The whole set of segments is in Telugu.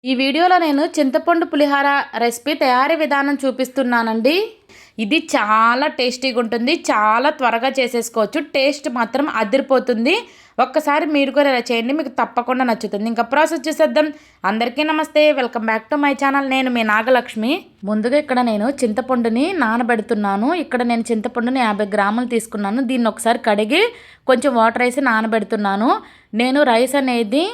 ఈ వీడియోలో నేను చింతపండు పులిహార రెసిపీ తయారీ విధానం చూపిస్తున్నానండి. ఇది చాలా టేస్టీగా ఉంటుంది. చాలా త్వరగా చేసేసుకోవచ్చు. టేస్ట్ మాత్రం అదిరిపోతుంది. ఒక్కసారి మీరు కూడా ఇలా చేయండి, మీకు తప్పకుండా నచ్చుతుంది. ఇంకా ప్రాసెస్ చేసేద్దాం. అందరికీ నమస్తే, welcome back to my channel. నేను మీ నాగలక్ష్మి. ముందుగా ఇక్కడ నేను చింతపండుని నానబెడుతున్నాను. ఇక్కడ నేను చింతపండుని 50 గ్రాములు తీసుకున్నాను. దీన్ని ఒకసారి కడిగి కొంచెం వాటర్ వేసి నానబెడుతున్నాను. నేను రైస్ అనేది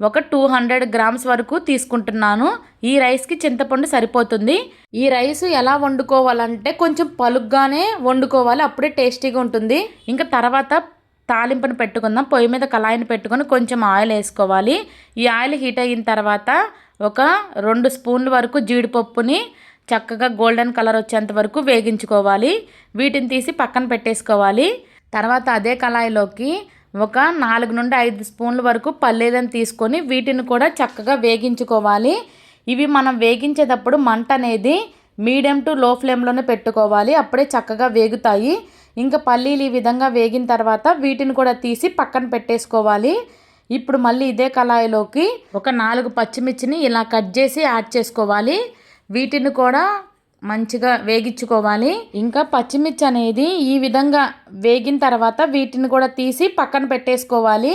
ఒక 200 గ్రామ్స్ వరకు తీసుకుంటున్నాను. ఈ రైస్కి చింతపండు సరిపోతుంది. ఈ రైస్ ఎలా వండుకోవాలంటే కొంచెం పలుగ్గానే వండుకోవాలి, అప్పుడే టేస్టీగా ఉంటుంది. ఇంకా తర్వాత తాలింపును పెట్టుకుందాం. పొయ్యి మీద కళాయిని పెట్టుకొని కొంచెం ఆయిల్ వేసుకోవాలి. ఈ ఆయిల్ హీట్ అయిన తర్వాత ఒక 2 స్పూన్ల వరకు జీడిపప్పుని చక్కగా గోల్డెన్ కలర్ వచ్చేంత వరకు వేగించుకోవాలి. వీటిని తీసి పక్కన పెట్టేసుకోవాలి. తర్వాత అదే కళాయిలోకి ఒక 4 నుండి 5 స్పూన్ల వరకు పల్లీలను తీసుకొని వీటిని కూడా చక్కగా వేగించుకోవాలి. ఇవి మనం వేగించేటప్పుడు మంట అనేది మీడియం టు లో ఫ్లేమ్లోనే పెట్టుకోవాలి, అప్పుడే చక్కగా వేగుతాయి. ఇంకా పల్లీలు ఈ విధంగా వేగిన తర్వాత వీటిని కూడా తీసి పక్కన పెట్టేసుకోవాలి. ఇప్పుడు మళ్ళీ ఇదే కళాయిలోకి ఒక 4 పచ్చిమిర్చిని ఇలా కట్ చేసి యాడ్ చేసుకోవాలి. వీటిని కూడా మంచిగా వేగించుకోవాలి. ఇంకా పచ్చిమిర్చి అనేది ఈ విధంగా వేగిన తర్వాత వీటిని కూడా తీసి పక్కన పెట్టేసుకోవాలి.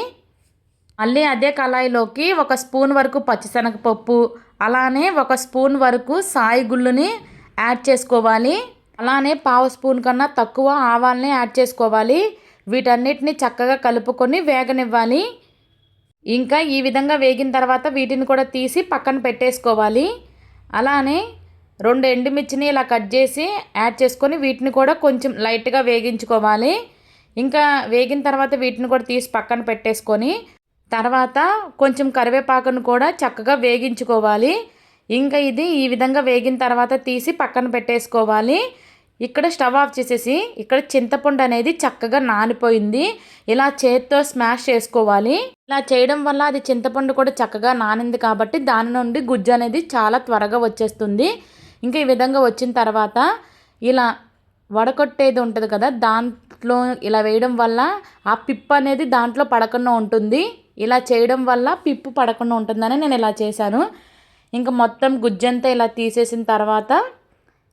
మళ్ళీ అదే కళాయిలోకి ఒక స్పూన్ వరకు పచ్చిశనగపప్పు, అలానే ఒక స్పూన్ వరకు సాయి గుళ్ళుని యాడ్ చేసుకోవాలి. అలానే పావు స్పూన్ కన్నా తక్కువ ఆవాల్ని యాడ్ చేసుకోవాలి. వీటన్నిటిని చక్కగా కలుపుకొని వేగనివ్వాలి. ఇంకా ఈ విధంగా వేగిన తర్వాత వీటిని కూడా తీసి పక్కన పెట్టేసుకోవాలి. అలానే 2 ఎండుమిర్చిని ఇలా కట్ చేసి యాడ్ చేసుకొని వీటిని కూడా కొంచెం లైట్గా వేగించుకోవాలి. ఇంకా వేగిన తర్వాత వీటిని కూడా తీసి పక్కన పెట్టేసుకొని తర్వాత కొంచెం కరివేపాకును కూడా చక్కగా వేగించుకోవాలి. ఇంకా ఇది ఈ విధంగా వేగిన తర్వాత తీసి పక్కన పెట్టేసుకోవాలి. ఇక్కడ స్టవ్ ఆఫ్ చేసేసి ఇక్కడ చింతపండు అనేది చక్కగా నానిపోయింది. ఇలా చేత్తో స్మాష్ చేసుకోవాలి. ఇలా చేయడం వల్ల అది చింతపండు కూడా చక్కగా నానింది కాబట్టి దాని నుండి గుజ్జు అనేది చాలా త్వరగా వచ్చేస్తుంది. ఇంకా ఈ విధంగా వచ్చిన తర్వాత ఇలా వడకొట్టేది ఉంటుంది కదా, దాంట్లో ఇలా వేయడం వల్ల ఆ పిప్పు అనేది దాంట్లో పడకుండా ఉంటుంది. ఇలా చేయడం వల్ల పిప్పు పడకుండా ఉంటుందని నేను ఇలా చేశాను. ఇంకా మొత్తం గుజ్జంతా ఇలా తీసేసిన తర్వాత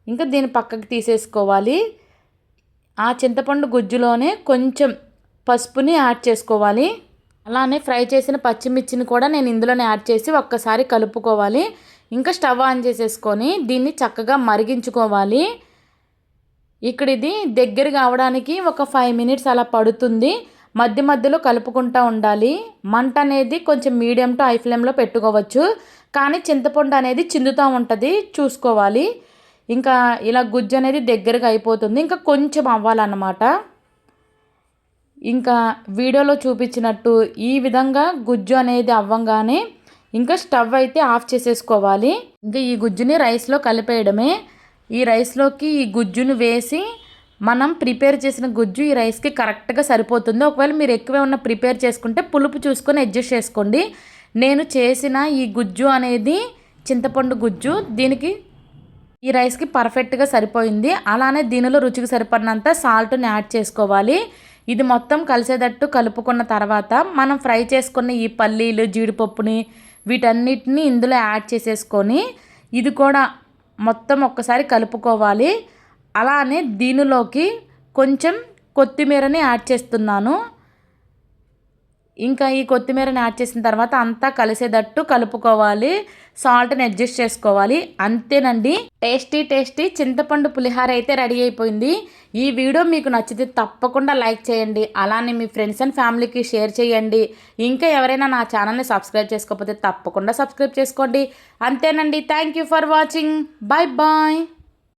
ఇంకా దీన్ని పక్కకి తీసేసుకోవాలి. ఆ చింతపండు గుజ్జులోనే కొంచెం పసుపుని యాడ్ చేసుకోవాలి. అలానే ఫ్రై చేసిన పచ్చిమిర్చిని కూడా నేను ఇందులోనే యాడ్ చేసి ఒక్కసారి కలుపుకోవాలి. ఇంకా స్టవ్ ఆన్ చేసేసుకొని దీన్ని చక్కగా మరిగించుకోవాలి. ఇక్కడ ఇది దగ్గర కావడానికి ఒక 5 మినిట్స్ అలా పడుతుంది. మధ్య మధ్యలో కలుపుకుంటూ ఉండాలి. మంట అనేది కొంచెం మీడియం టు హై ఫ్లేమ్లో పెట్టుకోవచ్చు, కానీ చింతపండు అనేది చిందుతూ ఉంటుంది, చూసుకోవాలి. ఇంకా ఇలా గుజ్జు అనేది దగ్గరగా అయిపోతుంది. ఇంకా కొంచెం అవ్వాలన్నమాట. ఇంకా వీడియోలో చూపించినట్టు ఈ విధంగా గుజ్జు అనేది అవ్వంగానే ఇంకా స్టవ్ అయితే ఆఫ్ చేసేసుకోవాలి. ఇంకా ఈ గుజ్జుని రైస్లో కలిపేయడమే. ఈ రైస్లోకి ఈ గుజ్జును వేసి మనం ప్రిపేర్ చేసిన గుజ్జు ఈ రైస్కి కరెక్ట్గా సరిపోతుంది. ఒకవేళ మీరు ఎక్కువ ఉన్న ప్రిపేర్ చేసుకుంటే పులుపు చూసుకొని అడ్జస్ట్ చేసుకోండి. నేను చేసిన ఈ గుజ్జు అనేది చింతపండు గుజ్జు దీనికి ఈ రైస్కి పర్ఫెక్ట్గా సరిపోయింది. అలానే దీనిలో రుచికి సరిపడినంత సాల్ట్ని యాడ్ చేసుకోవాలి. ఇది మొత్తం కలిసేటట్టు కలుపుకున్న తర్వాత మనం ఫ్రై చేసుకున్న ఈ పల్లీలు జీడిపప్పుని వీటన్నిటిని ఇందులో యాడ్ చేసేసుకొని ఇది కూడా మొత్తం ఒక్కసారి కలుపుకోవాలి. అలానే దీనిలోకి కొంచెం కొత్తిమీరని యాడ్ చేస్తున్నాను. ఇంకా ఈ కొత్తిమీరని యాడ్ చేసిన తర్వాత అంతా కలిసేటట్టు కలుపుకోవాలి. సాల్ట్ని అడ్జస్ట్ చేసుకోవాలి. అంతేనండి, టేస్టీ టేస్టీ చింతపండు పులిహార అయితే రెడీ అయిపోయింది. ఈ వీడియో మీకు నచ్చితే తప్పకుండా లైక్ చేయండి. అలానే మీ ఫ్రెండ్స్ అండ్ ఫ్యామిలీకి షేర్ చేయండి. ఇంకా ఎవరైనా నా ఛానల్ని సబ్స్క్రైబ్ చేసుకోకపోతే తప్పకుండా సబ్స్క్రైబ్ చేసుకోండి. అంతేనండి, thank you for watching. Bye bye.